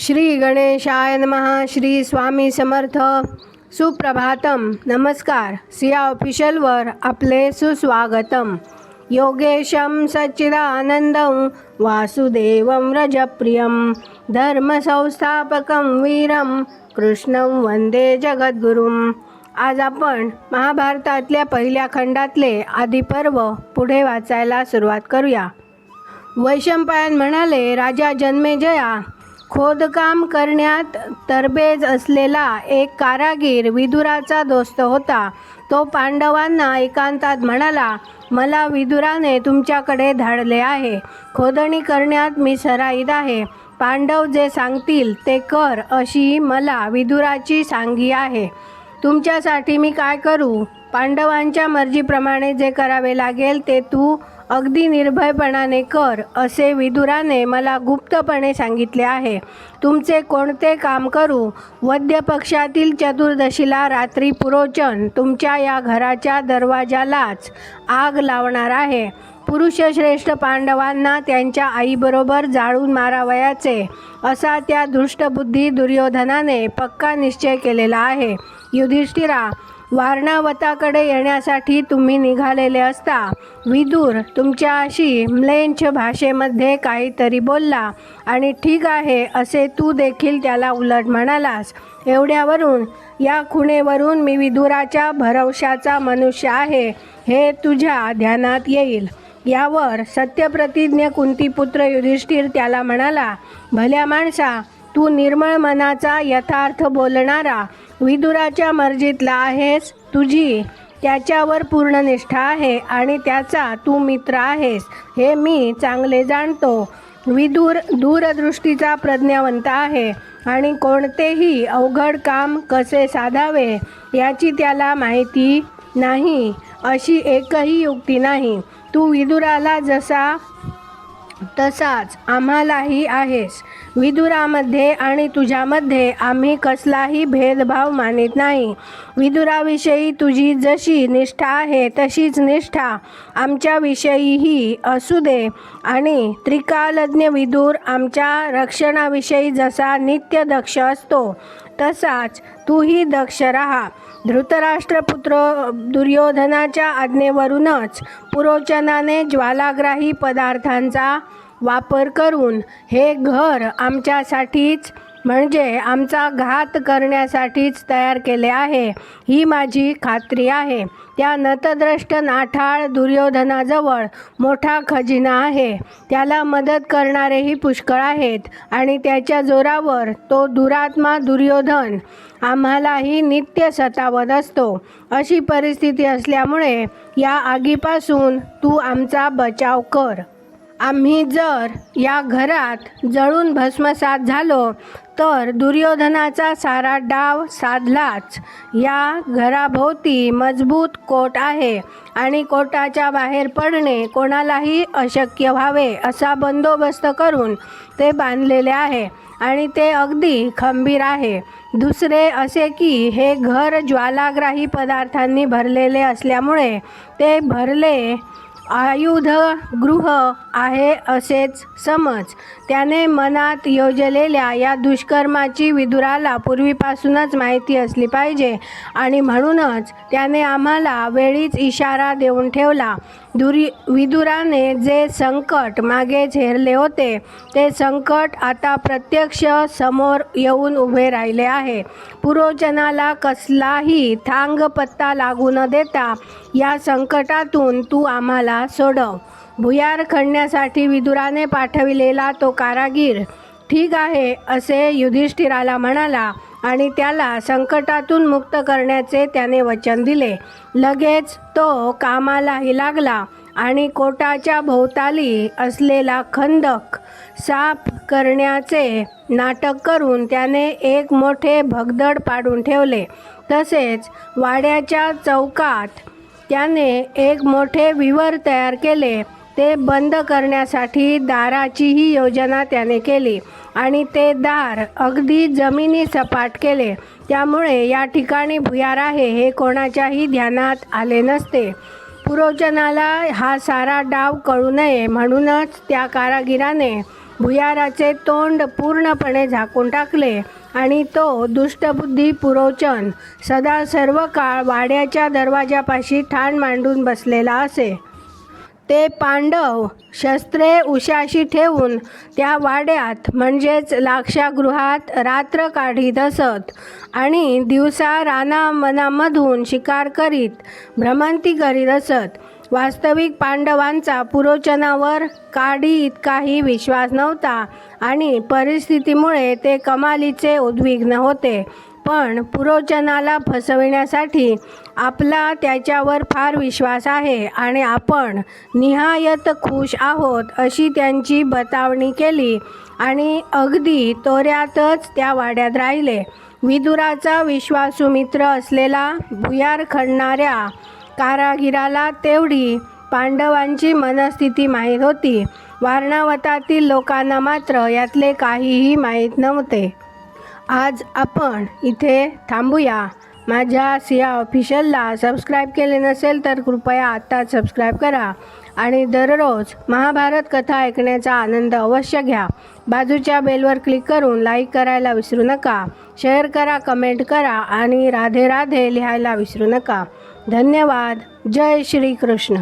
श्री गणेशाय नमः. श्री स्वामी समर्थ. सुप्रभातम. नमस्कार. सिया ऑफिशियलवर आपले सुस्वागतम. योगेशं सच्चिदानंदं वासुदेवं रजप्रियं धर्मसंस्थापकं वीरं कृष्णं वंदे जगद्गुरुं. आज आपण महाभारतातल्या पहिल्या खंडातले आदिपर्व पुढे वाचायला सुरुवात करूया. वैशंपायन म्हणाले, राजा जन्मेजया, खोदकाम करण्यात तरबेज असलेला एक कारागीर विदुराचा दोस्त होता. तो पांडवांना एकांतात म्हणाला, मला विदुराने तुमच्याकडे धाडले आहे. खोदणी करण्यात मी सराईत आहे. पांडव जे सांगतील ते कर अशी मला विदुराची सांगी आहे. तुमच्यासाठी मी काय करू? पांडवांच्या मर्जीप्रमाणे जे करावे लागेल ते तू अगदी निर्भयपणाने कर असे विदुराने मला गुप्तपणे सांगितले आहे. तुमचे कोणते काम करू? वद्य पक्षातील चतुर्दशीला रात्री पुरोचन तुमच्या या घराच्या दरवाजालाच आग लावणार आहे. पुरुषश्रेष्ठ पांडवांना त्यांच्या आईबरोबर जाळून मारावयाचे असा त्या दुष्टबुद्धी दुर्योधनाने पक्का निश्चय केलेला आहे. युधिष्ठिरा, वारणावताकडे येण्यासाठी तुम्ही निघालेले असता विदुर तुमच्याशी म्लेच्छ भाषेमध्ये काहीतरी बोलला आणि ठीक आहे असे तू देखील त्याला उलट म्हणालास. एवढ्यावरून या खुणेवरून मी विदुराच्या भरवशाचा मनुष्य आहे हे तुझ्या ध्यानात येईल. यावर सत्यप्रतिज्ञ कुंतीपुत्र युधिष्ठिर त्याला म्हणाला, भल्या माणसा, तू निर्मळ मनाचा यथार्थ बोलणारा विदुराच्या मर्जीतला आहेस. तुझी त्याच्यावर पूर्ण निष्ठा आहे आणि त्याचा तू मित्र आहेस हे मी चांगले जाणतो. विदुर दूरदृष्टीचा प्रज्ञावंत आहे आणि कोणतेही अवघड काम कसे साधावे याची त्याला माहिती नाही अशी एकही युक्ती नाही. तू विदुराला जसा तसाच आम्हालाही आहेस. विदुरामध्ये आणि तुझ्यामध्ये आम्ही कसलाही भेदभाव मानित नाही. विदुराविषयी तुझी जशी निष्ठा आहे तशीच निष्ठा आमच्याविषयीही असू दे आणि त्रिकालज्ञ विदुर आमच्या रक्षणाविषयी जसा नित्य दक्ष असतो तसाच तूही दक्ष राहा. धृतराष्ट्रपुत्र दुर्योधनाच्या आज्ञेवरूनच पुरोचनाने ज्वालाग्राही पदार्थांचा वापर करून हे घर आमच्यासाठीच म्हणजे आमचा घात करण्यासाठीच तयार केले आहे ही माझी खात्री आहे. त्या नतद्रष्ट नाठाळ दुर्योधनाजवळ मोठा खजिना आहे. त्याला मदत करणारेही पुष्कळ आहेत आणि त्याच्या जोरावर तो दुरात्मा दुर्योधन आम्हालाही नित्य सतावत असतो. अशी परिस्थिती असल्यामुळे या आगीपासून तू आमचा बचाव कर. आम्ही जर या घरात जळून भस्मसात झालो तर दुर्योधनाचा सारा डाव साधलाच. या घराभोवती मजबूत कोट आहे आणि कोटाच्या बाहेर पडणे कोणालाही अशक्य व्हावे असा बंदोबस्त करून ते बांधलेले आहे आणि ते अगदी खंबीर आहे. दुसरे असे की हे घर ज्वालाग्राही पदार्थांनी भरलेले असल्यामुळे ते भरले आयुध गृह आहे असेच समज. त्याने मनात योजलेल्या या दुष्कर्माची विदुराला पूर्वीपासूनच माहिती असली पाहिजे आणि म्हणूनच त्याने आम्हाला वेळीच इशारा देऊन ठेवला. विदुराने जे संकट मागे झेलले होते ते संकट आता प्रत्यक्ष समोर येऊन उभे राहिले आहे. पुरोचनाला कसलाही थांग पत्ता लागू न देता या संकटातून तू आम्हाला सोडव. भुयार खणण्यासाठी विदुराने पाठविलेला तो कारागीर ठीक आहे असे युधिष्ठिराला म्हणाला आणि त्याला संकटातून मुक्त करण्याचे त्याने वचन दिले. लगेच तो कामालाही लागला आणि कोटाच्या भोवताली असलेला खंदक साफ करण्याचे नाटक करून त्याने एक मोठे भगदड पाडून ठेवले. तसेच वाड्याच्या चौकात त्याने एक मोठे विवर तयार केले. ते बंद करण्यासाठी दाराचीही योजना त्याने केली आणि ते दार अगदी जमिनी सपाट केले. त्यामुळे या ठिकाणी भुयार आहे हे कोणाच्याही ध्यानात आले नसते. पुरोचनाला हा सारा डाव कळू नये म्हणूनच त्या कारागिराने भुयाराचे तोंड पूर्णपणे झाकून टाकले आणि तो दुष्टबुद्धी पुरोचन सदा सर्व काळ वाड्याच्या दरवाजापाशी ठाण मांडून बसलेला असे. ते पांडव शस्त्रे उशाशी ठेवून त्या वाड्यात म्हणजेच लाक्षागृहात रात्र काढीत असत आणि दिवसा रानामनामधून शिकार करीत भ्रमंती करीत असत. वास्तविक पांडवांचा पुरोचनावर काडी इतकाही विश्वास नव्हता आणि परिस्थितीमुळे ते कमालीचे उद्विग्न होते. पण पुरोचनाला फसविण्यासाठी आपला त्याच्यावर फार विश्वास आहे आणि आपण निहायत खुश आहोत अशी त्यांची बतावणी केली आणि अगदी तोऱ्यातच त्या वाड्यात राहिले. विदुराचा विश्वासू मित्र असलेला भुयार खणणाऱ्या कारागिराला तेवढी पांडवांची मनस्थिती माहीत होती. वारणावतातील लोकांना मात्र यातले काहीही माहीत नव्हते. आज आपण इथे थांबूया. माझ्या सिया ऑफिशियलला सबस्क्राईब केले नसेल तर कृपया आत्ताच सबस्क्राईब करा आणि दररोज महाभारत कथा ऐकण्याचा आनंद अवश्य घ्या. बाजूच्या बेलवर क्लिक करून लाईक करायला विसरू नका. शेअर करा, कमेंट करा आणि राधे राधे लिहायला विसरू नका. धन्यवाद. जय श्री कृष्ण.